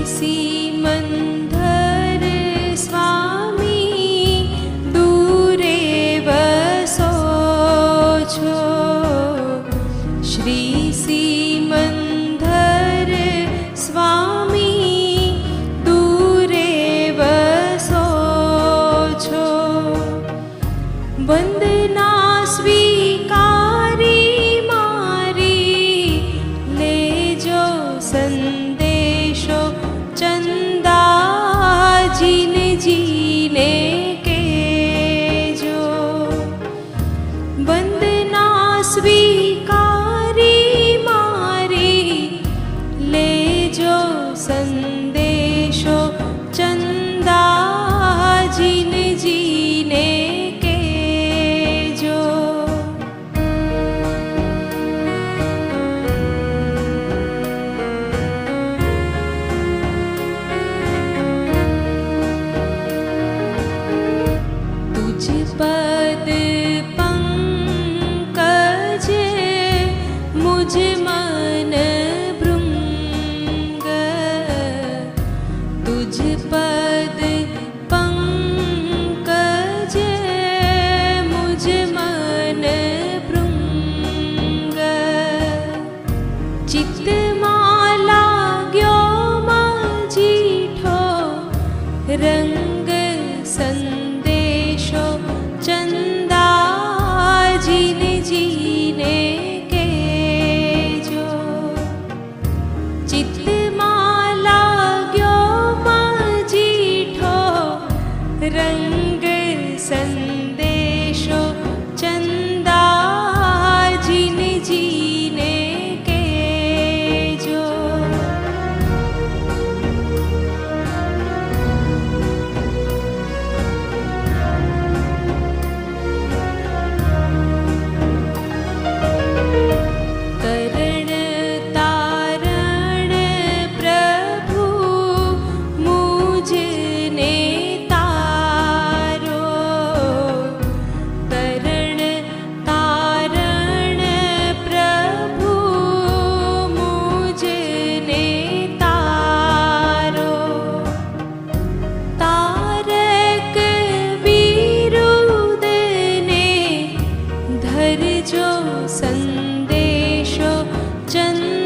सीमंधर स्वामी दूरे वसो छो। श्री सीमंधर स्वामी दूरे वसो छो। वंदना स्वीकारी मारी लेजो संदेशो चंदाजीने जीने केजो। वंदना स्वीकारी मारी लेजो संदेशो चंदाजीने जीने केजो। तुझ पद पंकज मुझ मन भृंग। तुझ पद पंकज मुझ मन भृंग। चित्तमाला ग्यो मजीठो रंग संदेशो चंदाजीने जीने केजो। चित्तमाला ग्यो मजीठो रंग संदेशो चंदाजीने जीने केजो। करण तारण प्रभु मुझने तारो। करण तारण प्रभु मुझने तारो। तारक विरुद्ध ने धरजो संदेशो चंदाजीने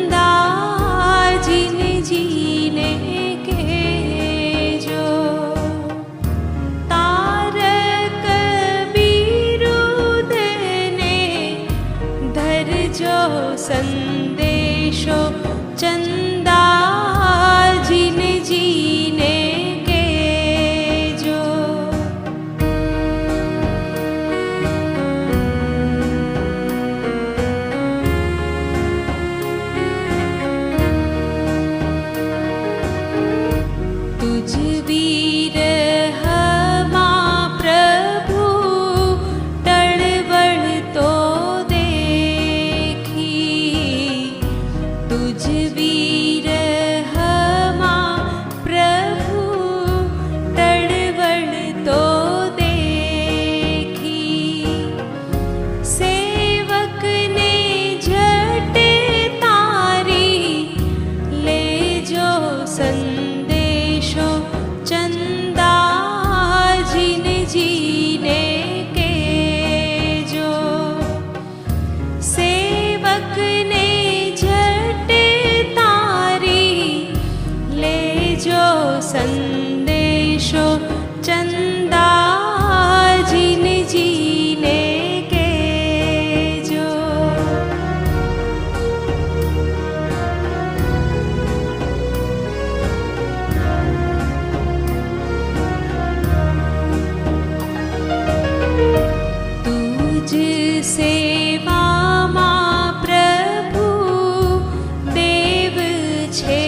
जीने केजो। तारक विरुद्ध ने धरजो संदेशो चंदाजीने जीने केजो। तुझ विरहमा प्रभु टळवळ तो देखी। तुझ विरहमा प्रभु टळवळ तो देखी। सेवक ने झट तारी लेजो संदेशो चंदाजीने जीने केजो। सेवक ने झट तारी लेजो संदेशो चंदाजीने जीने केजो। तुझ सेवामा प्रभु देव छे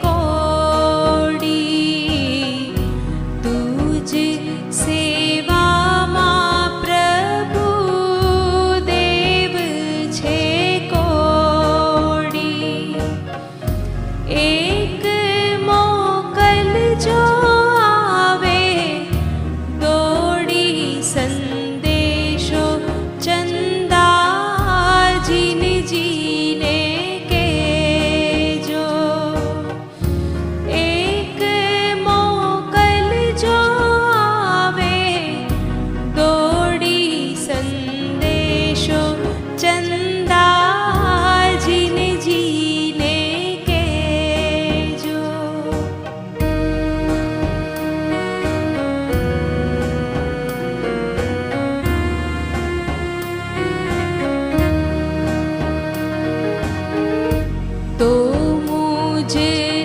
कोडी। तुझ सेवामा प्रभु देव छे कोडी। एक मोकल जो आवे दौड़ी संदेशो चंदाजीने जीने केजो। एक જે